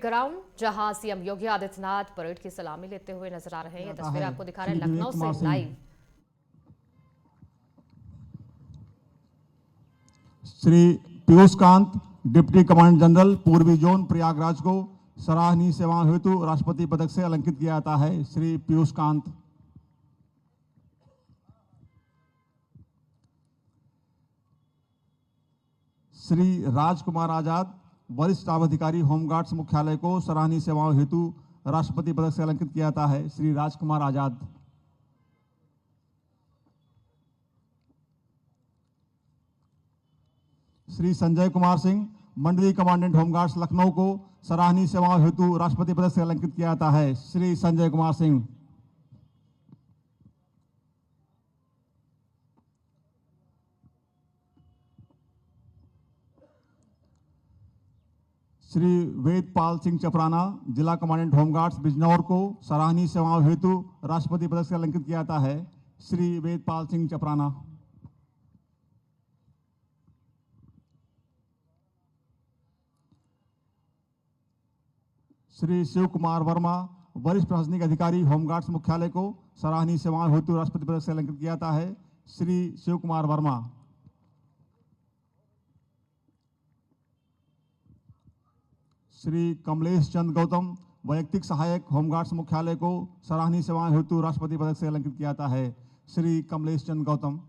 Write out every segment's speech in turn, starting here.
Ground जहां CM Yogi Adityanath parade की सलामी लेते हुए नजर आ रहे हैं। ये तस्वीर आपको दिखा रहे हैं लखनऊ से live. Shri Piyush Kant, deputy commandant general पूर्वी जोन प्रयागराज को सराहनीय सेवाओं हेतु राष्ट्रपति पदक से अलंकृत किया जाता है। श्री पीयूष कांत। श्री राजकुमार आजाद, वरिष्ठ स्टाफ अधिकारी होमगार्ड्स मुख्यालय को सराहनीय सेवाओं हेतु राष्ट्रपति पदक से अलंकृत किया जाता है। श्री राजकुमार आजाद। श्री संजय कुमार सिंह, मंडलीय कमांडेंट होमगार्ड्स लखनऊ को सराहनीय सेवाओं हेतु राष्ट्रपति पदक से अलंकृत किया जाता है। श्री संजय कुमार सिंह। श्री वेदपाल सिंह चपराना, जिला कमांडेंट होमगार्ड्स बिजनौर को सराहनीय सेवाओं हेतु राष्ट्रपति पदक से अलंकृत किया जाता है। श्री वेदपाल सिंह चपराना। श्री शिव कुमार वर्मा, वरिष्ठ प्रशासनिक अधिकारी होमगार्ड्स मुख्यालय को सराहनीय सेवाओं हेतु राष्ट्रपति पदक से अलंकृत किया जाता है। श्री शिव कुमार वर्मा। श्री कमलेश चंद गौतम, वैयक्तिक सहायक होमगार्ड्स मुख्यालय को सराहनीय सेवाएं हेतु राष्ट्रपति पदक से अलंकृत किया जाता है। श्री कमलेश चंद गौतम।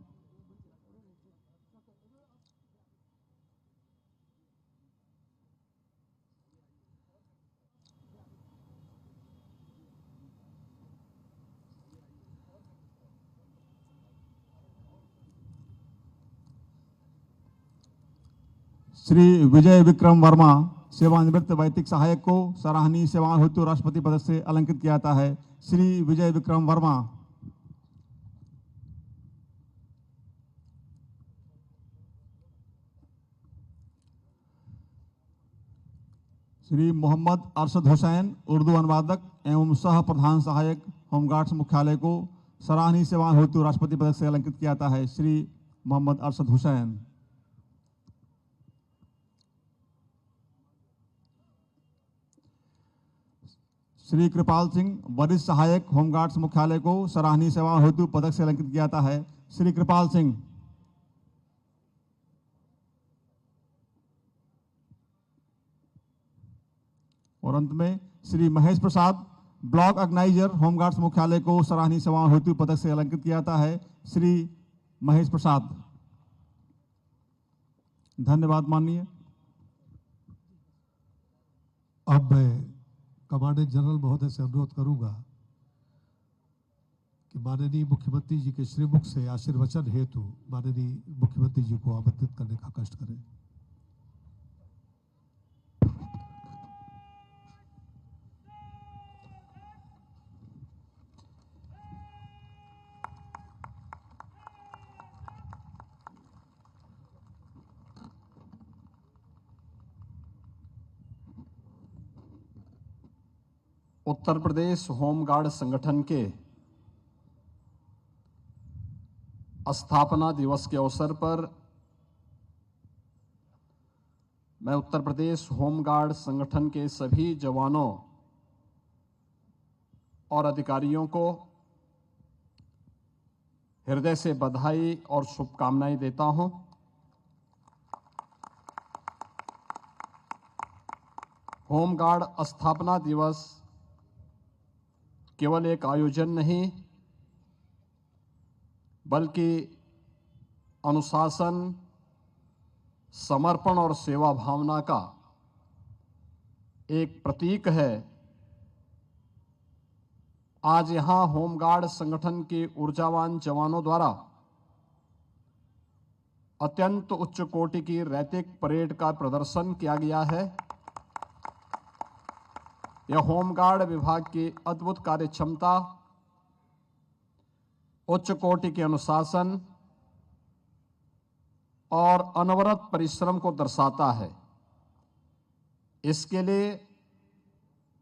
श्री विजय विक्रम वर्मा, सेवानिवृत्त वैयक्तिक सहायक को सराहनीय सेवाओं हेतु राष्ट्रपति पदक से अलंकृत किया जाता है। श्री विजय विक्रम वर्मा। श्री मोहम्मद अरशद हुसैन, उर्दू अनुवादक एवं सह प्रधान सहायक होमगार्ड्स मुख्यालय को सराहनीय सेवाओं हेतु राष्ट्रपति पदक से अलंकृत किया जाता है। श्री मोहम्मद अरशद हुसैन। श्री कृपाल सिंह, वरिष्ठ सहायक होमगार्ड्स मुख्यालय को सराहनीय सेवाओं हेतु पदक से अलंकृत किया जाता है। श्री कृपाल सिंह। और अंत में Shri Mahesh Prasad, block organiser home guards मुख्यालय को सराहनीय सेवाओं हेतु पदक से अलंकृत किया जाता है। श्री महेश प्रसाद। धन्यवाद माननीय। अब मैं कमांडेंट जनरल महोदय से अनुरोध करूंगा कि माननीय मुख्यमंत्री जी के श्रीमुख से आशीर्वचन हेतु माननीय मुख्यमंत्री जी को आमंत्रित करने का कष्ट करें। उत्तर प्रदेश होमगार्ड संगठन के स्थापना दिवस के अवसर पर मैं उत्तर प्रदेश होमगार्ड संगठन के सभी जवानों और अधिकारियों को हृदय से बधाई और शुभकामनाएं देता हूं। होमगार्ड स्थापना दिवस केवल एक आयोजन नहीं बल्कि अनुशासन, समर्पण और सेवा भावना का एक प्रतीक है। आज यहां होमगार्ड संगठन के ऊर्जावान जवानों द्वारा अत्यंत उच्च कोटि की रैतिक परेड का प्रदर्शन किया गया है। यह होमगार्ड विभाग की अद्भुत कार्य क्षमता, उच्च कोटि के अनुशासन और अनवरत परिश्रम को दर्शाता है। इसके लिए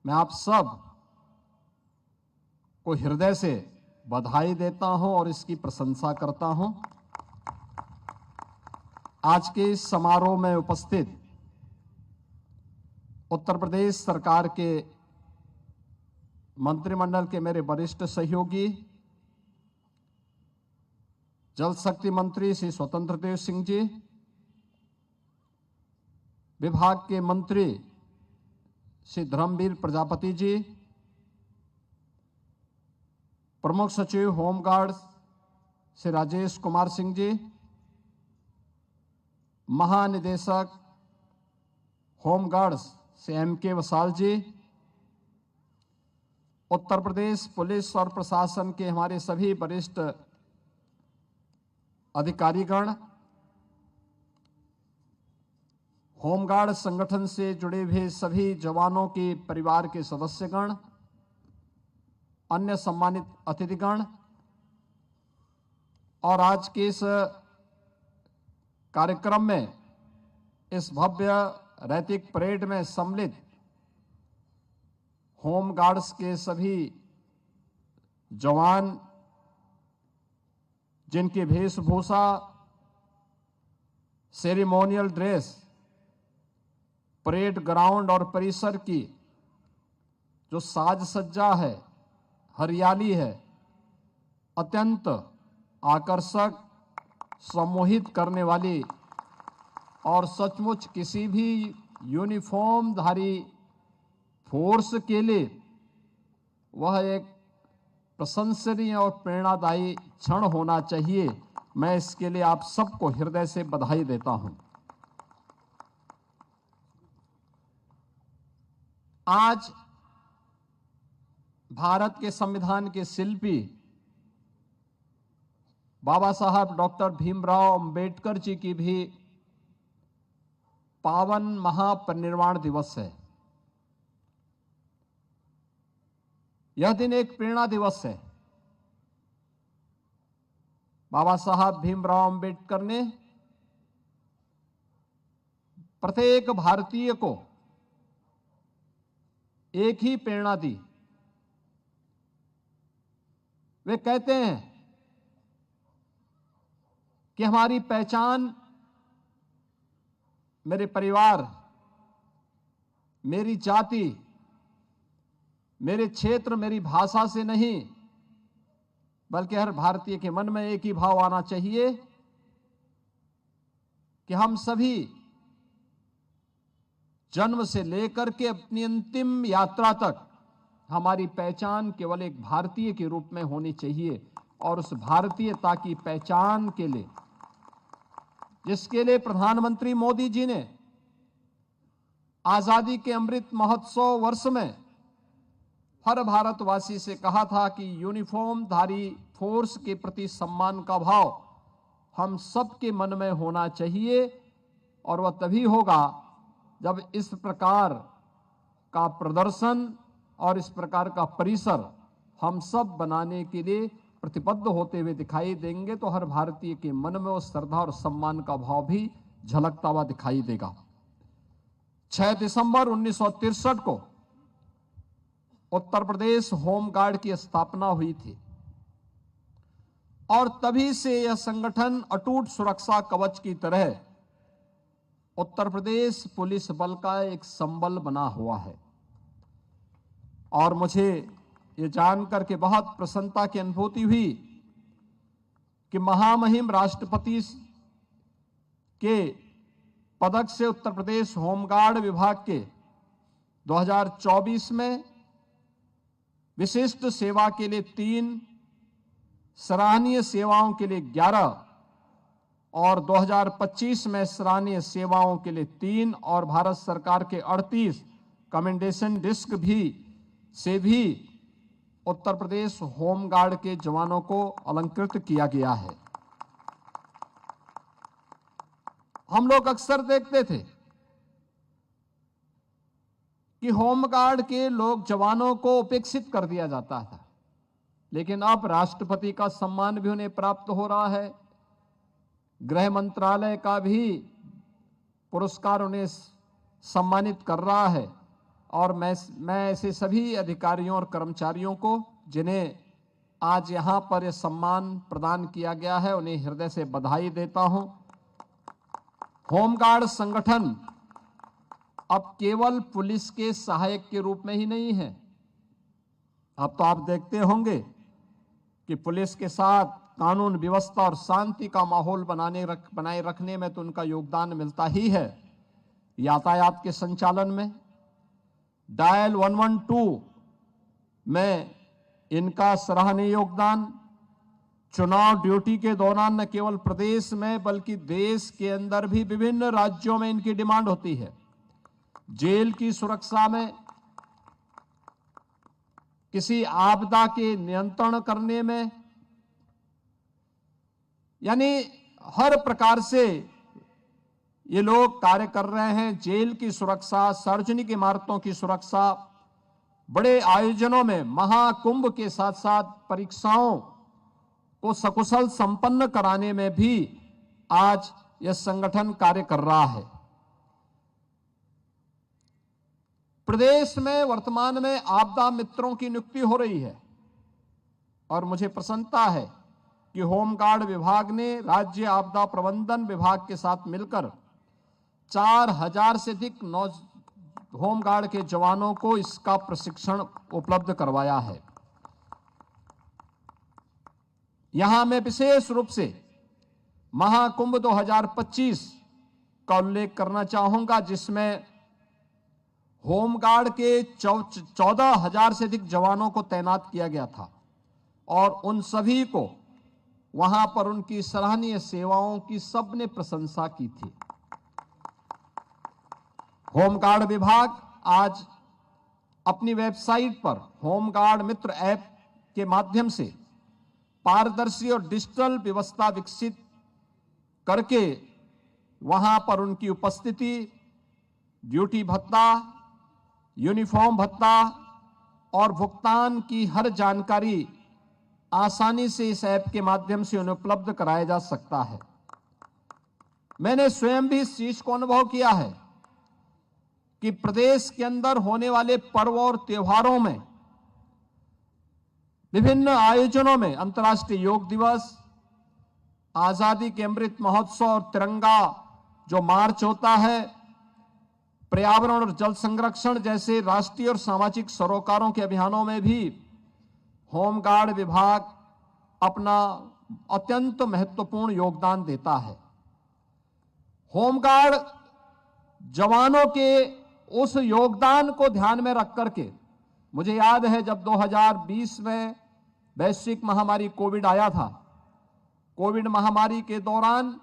मैं आप सब को हृदय से बधाई देता हूं और इसकी प्रशंसा करता हूं। आज के इस समारोह में उपस्थित उत्तर प्रदेश सरकार के मंत्रिमंडल के मेरे वरिष्ठ सहयोगी, जल शक्ति मंत्री श्री स्वतंत्र देव सिंह जी, विभाग के मंत्री श्री धर्मवीर प्रजापति जी, प्रमुख सचिव होमगार्ड श्री राजेश कुमार सिंह जी, महानिदेशक होमगार्ड्स श्री M.K. वसाल जी, उत्तर प्रदेश पुलिस और प्रशासन के हमारे सभी वरिष्ठ अधिकारीगण, होमगार्ड संगठन से जुड़े हुए सभी जवानों के परिवार के सदस्यगण, अन्य सम्मानित अतिथिगण और आज के इस कार्यक्रम में, इस भव्य रैतिक परेड में सम्मिलित होमगार्ड्स के सभी जवान, जिनकी वेशभूषा, सेरेमोनियल ड्रेस, परेड ग्राउंड और परिसर की जो साज सज्जा है, हरियाली है, अत्यंत आकर्षक, सम्मोहित करने वाली और सचमुच किसी भी यूनिफॉर्मधारी फोर्स के लिए वह एक प्रशंसनीय और प्रेरणादायी क्षण होना चाहिए। मैं इसके लिए आप सबको हृदय से बधाई देता हूं। आज भारत के संविधान के शिल्पी बाबा साहब डॉक्टर भीमराव अंबेडकर जी की भी पावन महापरिनिर्वाण दिवस है। यह दिन एक प्रेरणा दिवस है। बाबा साहब भीमराव अंबेडकर ने प्रत्येक भारतीय को एक ही प्रेरणा दी। वे कहते हैं कि हमारी पहचान मेरे परिवार, मेरी जाति, मेरे क्षेत्र, मेरी भाषा से नहीं, बल्कि हर भारतीय के मन में एक ही भाव आना चाहिए कि हम सभी जन्म से लेकर के अपनी अंतिम यात्रा तक हमारी पहचान केवल एक भारतीय के रूप में होनी चाहिए। और उस भारतीयता की पहचान के लिए, जिसके लिए प्रधानमंत्री मोदी जी ने आजादी के अमृत महोत्सव वर्ष में हर भारतवासी से कहा था कि यूनिफॉर्मधारी फोर्स के प्रति सम्मान का भाव हम सबके मन में होना चाहिए। और वह तभी होगा जब इस प्रकार का प्रदर्शन और इस प्रकार का परिसर हम सब बनाने के लिए प्रतिबद्ध होते हुए दिखाई देंगे, तो हर भारतीय के मन में वो श्रद्धा और सम्मान का भाव भी झलकता हुआ दिखाई देगा। 6 दिसंबर 1963 को उत्तर प्रदेश होमगार्ड की स्थापना हुई थी और तभी से यह संगठन अटूट सुरक्षा कवच की तरह उत्तर प्रदेश पुलिस बल का एक संबल बना हुआ है। और मुझे ये जानकर के बहुत प्रसन्नता की अनुभूति हुई कि महामहिम राष्ट्रपति के पदक से उत्तर प्रदेश होमगार्ड विभाग के 2024 में विशिष्ट सेवा के लिए 3, सराहनीय सेवाओं के लिए 11 और 2025 में सराहनीय सेवाओं के लिए 3 और भारत सरकार के 38 कमेंडेशन डिस्क से भी उत्तर प्रदेश होमगार्ड के जवानों को अलंकृत किया गया है। हम लोग अक्सर देखते थे कि होमगार्ड के लोग जवानों को उपेक्षित कर दिया जाता था, लेकिन अब राष्ट्रपति का सम्मान भी उन्हें प्राप्त हो रहा है। गृह मंत्रालय का भी पुरस्कार उन्हें सम्मानित कर रहा है। और मैं ऐसे सभी अधिकारियों और कर्मचारियों को जिन्हें आज यहाँ पर यह सम्मान प्रदान किया गया है, उन्हें हृदय से बधाई देता हूँ। होमगार्ड संगठन अब केवल पुलिस के सहायक के रूप में ही नहीं है। अब तो आप देखते होंगे कि पुलिस के साथ कानून व्यवस्था और शांति का माहौल बनाए रखने में तो उनका योगदान मिलता ही है। यातायात के संचालन में, डायल 112 में इनका सराहनीय योगदान, चुनाव ड्यूटी के दौरान न केवल प्रदेश में बल्कि देश के अंदर भी विभिन्न राज्यों में इनकी डिमांड होती है। जेल की सुरक्षा में, किसी आपदा के नियंत्रण करने में, यानी हर प्रकार से ये लोग कार्य कर रहे हैं। जेल की सुरक्षा, सार्वजनिक इमारतों की सुरक्षा, बड़े आयोजनों में महाकुंभ के साथ साथ परीक्षाओं को सकुशल संपन्न कराने में भी आज यह संगठन कार्य कर रहा है। प्रदेश में वर्तमान में आपदा मित्रों की नियुक्ति हो रही है और मुझे प्रसन्नता है कि होमगार्ड विभाग ने राज्य आपदा प्रबंधन विभाग के साथ मिलकर 4000 से अधिक होमगार्ड के जवानों को इसका प्रशिक्षण उपलब्ध करवाया है। यहां मैं विशेष रूप से महाकुंभ 2025 का उल्लेख करना चाहूंगा, जिसमें होमगार्ड के 14,000 से अधिक जवानों को तैनात किया गया था और उन सभी को वहां पर उनकी सराहनीय सेवाओं की सबने प्रशंसा की थी। होमगार्ड विभाग आज अपनी वेबसाइट पर होमगार्ड मित्र ऐप के माध्यम से पारदर्शी और डिजिटल व्यवस्था विकसित करके वहां पर उनकी उपस्थिति, ड्यूटी भत्ता, यूनिफॉर्म भत्ता और भुगतान की हर जानकारी आसानी से इस ऐप के माध्यम से उन्हें उपलब्ध कराया जा सकता है। मैंने स्वयं भी इस चीज को अनुभव किया है कि प्रदेश के अंदर होने वाले पर्व और त्योहारों में, विभिन्न आयोजनों में, अंतर्राष्ट्रीय योग दिवस, आजादी के अमृत महोत्सव और तिरंगा जो मार्च होता है, पर्यावरण और जल संरक्षण जैसे राष्ट्रीय और सामाजिक सरोकारों के अभियानों में भी होमगार्ड विभाग अपना अत्यंत महत्वपूर्ण योगदान देता है। होमगार्ड जवानों के उस योगदान को ध्यान में रख करके मुझे याद है जब 2020 में वैश्विक महामारी कोविड आया था, कोविड महामारी के दौरान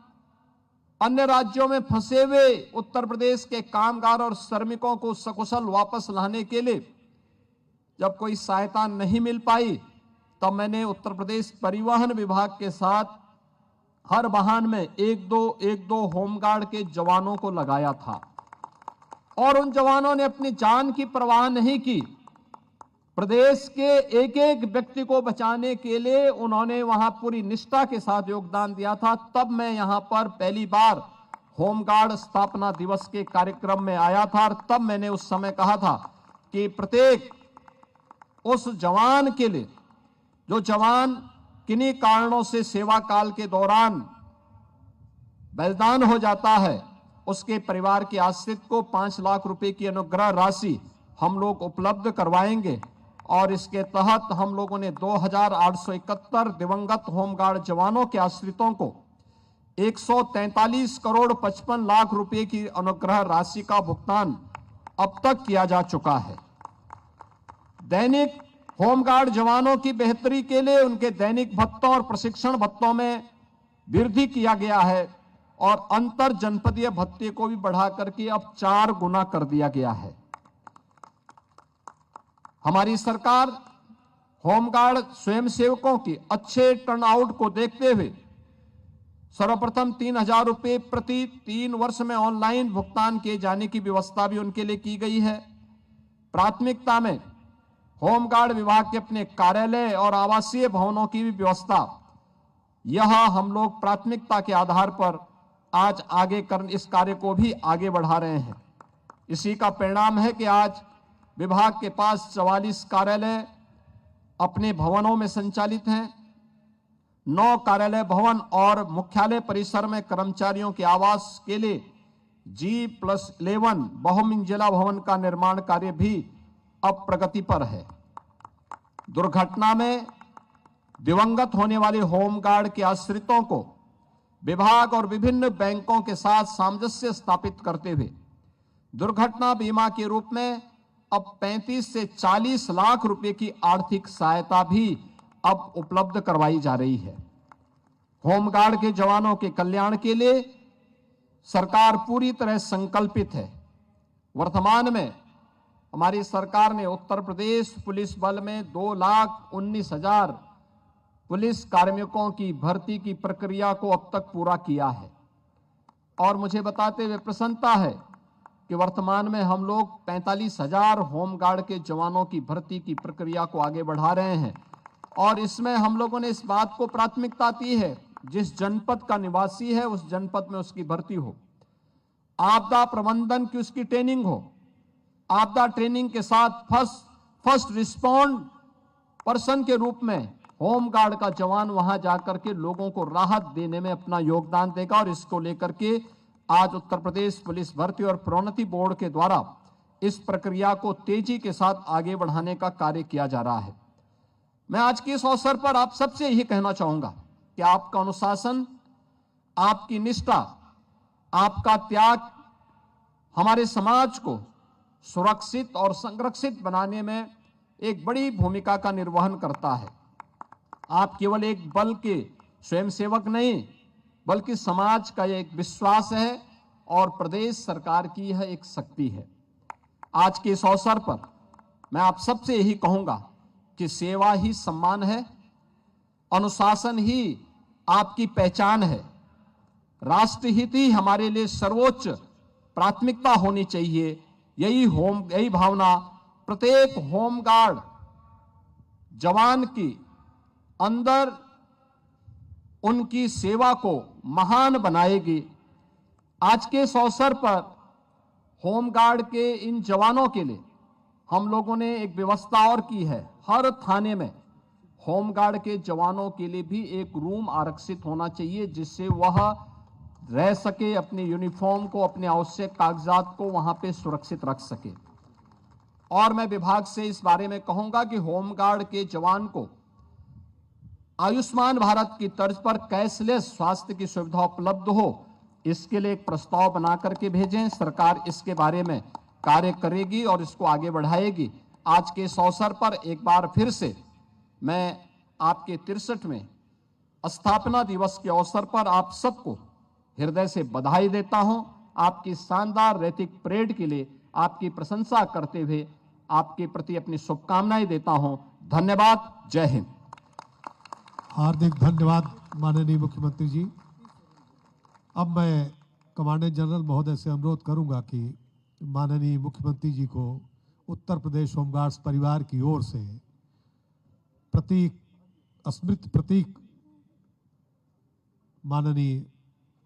अन्य राज्यों में फंसे हुए उत्तर प्रदेश के कामगार और श्रमिकों को सकुशल वापस लाने के लिए जब कोई सहायता नहीं मिल पाई, तब मैंने उत्तर प्रदेश परिवहन विभाग के साथ हर वाहन में एक दो होमगार्ड के जवानों को लगाया था और उन जवानों ने अपनी जान की परवाह नहीं की। प्रदेश के एक एक व्यक्ति को बचाने के लिए उन्होंने वहां पूरी निष्ठा के साथ योगदान दिया था। तब मैं यहां पर पहली बार होमगार्ड स्थापना दिवस के कार्यक्रम में आया था और तब मैंने उस समय कहा था कि प्रत्येक उस जवान के लिए, जो जवान किन्हीं कारणों से सेवा काल के दौरान बलिदान हो जाता है, उसके परिवार के आश्रित को 5 लाख रुपए की अनुग्रह राशि हम लोग उपलब्ध करवाएंगे और इसके तहत हम लोगों ने 2871 दिवंगत होमगार्ड जवानों के आश्रितों को 143 करोड़ 55 लाख रुपए की अनुग्रह राशि का भुगतान अब तक किया जा चुका है। दैनिक होमगार्ड जवानों की बेहतरी के लिए उनके दैनिक भत्तों और प्रशिक्षण भत्तों में वृद्धि किया गया है और अंतर जनपदीय भत्ते को भी बढ़ा करके अब 4 गुना कर दिया गया है। हमारी सरकार होमगार्ड स्वयंसेवकों की अच्छे टर्नआउट को देखते हुए सर्वप्रथम 3000 रुपए प्रति 3 वर्ष में ऑनलाइन भुगतान किए जाने की व्यवस्था भी उनके लिए की गई है। प्राथमिकता में होमगार्ड विभाग के अपने कार्यालय और आवासीय भवनों की भी व्यवस्था, यह हम लोग प्राथमिकता के आधार पर आज इस कार्य को भी आगे बढ़ा रहे हैं। इसी का परिणाम है कि आज विभाग के पास 44 कार्यालय अपने भवनों में संचालित हैं। 9 कार्यालय भवन और मुख्यालय परिसर में कर्मचारियों के आवास के लिए G+11 बहुमंजिला भवन का निर्माण कार्य भी अब प्रगति पर है। दुर्घटना में दिवंगत होने वाले होमगार्ड के आश्रितों को विभाग और विभिन्न बैंकों के साथ सामंजस्य स्थापित करते हुए दुर्घटना बीमा के रूप में अब 35 से 40 लाख रुपए की आर्थिक सहायता भी अब उपलब्ध करवाई जा रही है। होमगार्ड के जवानों के कल्याण के लिए सरकार पूरी तरह संकल्पित है। वर्तमान में हमारी सरकार ने उत्तर प्रदेश पुलिस बल में 2,19,000 पुलिस कार्मिकों की भर्ती की प्रक्रिया को अब तक पूरा किया है और मुझे बताते हुए प्रसन्नता है कि वर्तमान में हम लोग 45,000 होमगार्ड के जवानों की भर्ती की प्रक्रिया को आगे बढ़ा रहे हैं और इसमें हम लोगों ने इस बात को प्राथमिकता दी है, जिस जनपद का निवासी है उस जनपद में उसकी भर्ती हो, आपदा प्रबंधन की उसकी ट्रेनिंग हो, आपदा ट्रेनिंग के साथ फर्स्ट रिस्पॉन्ड पर्सन के रूप में होमगार्ड का जवान वहां जाकर के लोगों को राहत देने में अपना योगदान देगा और इसको लेकर के आज उत्तर प्रदेश पुलिस भर्ती और प्रोन्नति बोर्ड के द्वारा इस प्रक्रिया को तेजी के साथ आगे बढ़ाने का कार्य किया जा रहा है। मैं आज के इस अवसर पर आप सबसे यही कहना चाहूंगा कि आपका अनुशासन, आपकी निष्ठा, आपका त्याग हमारे समाज को सुरक्षित और संरक्षित बनाने में एक बड़ी भूमिका का निर्वहन करता है। आप केवल एक बल के स्वयंसेवक नहीं बल्कि समाज का एक विश्वास है और प्रदेश सरकार की यह एक शक्ति है। आज के इस अवसर पर मैं आप सबसे यही कहूंगा कि सेवा ही सम्मान है, अनुशासन ही आपकी पहचान है, राष्ट्रहित ही हमारे लिए सर्वोच्च प्राथमिकता होनी चाहिए। यही भावना प्रत्येक होमगार्ड जवान की अंदर उनकी सेवा को महान बनाएगी। आज के इस अवसर पर होमगार्ड के इन जवानों के लिए हम लोगों ने एक व्यवस्था और की है। हर थाने में होमगार्ड के जवानों के लिए भी एक रूम आरक्षित होना चाहिए जिससे वह रह सके, अपने यूनिफॉर्म को, अपने आवश्यक कागजात को वहां पे सुरक्षित रख सके। और मैं विभाग से इस बारे में कहूंगा कि होमगार्ड के जवान को आयुष्मान भारत की तर्ज पर कैशलेस स्वास्थ्य की सुविधा उपलब्ध हो, इसके लिए एक प्रस्ताव बना करके भेजें। सरकार इसके बारे में कार्य करेगी और इसको आगे बढ़ाएगी। आज के इस अवसर पर एक बार फिर से मैं आपके 63वें स्थापना दिवस के अवसर पर आप सबको हृदय से बधाई देता हूं। आपकी शानदार रैतिक परेड के लिए आपकी प्रशंसा करते हुए आपके प्रति अपनी शुभकामनाएं देता हूं। धन्यवाद। जय हिंद। हार्दिक धन्यवाद माननीय मुख्यमंत्री जी। अब मैं कमांडेंट जनरल महोदय से अनुरोध करूंगा कि माननीय मुख्यमंत्री जी को उत्तर प्रदेश होमगार्ड्स परिवार की ओर से स्मृति प्रतीक माननीय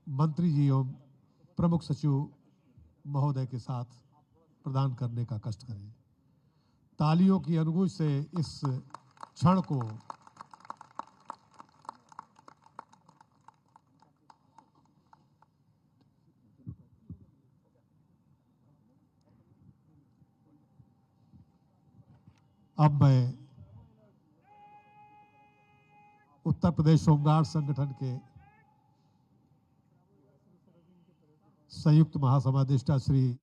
मंत्री जी एवं प्रमुख सचिव महोदय के साथ प्रदान करने का कष्ट करें। तालियों की अनुगूंज से इस क्षण को अब मैं उत्तर प्रदेश होमगार्ड संगठन के संयुक्त महासमादेष्टा श्री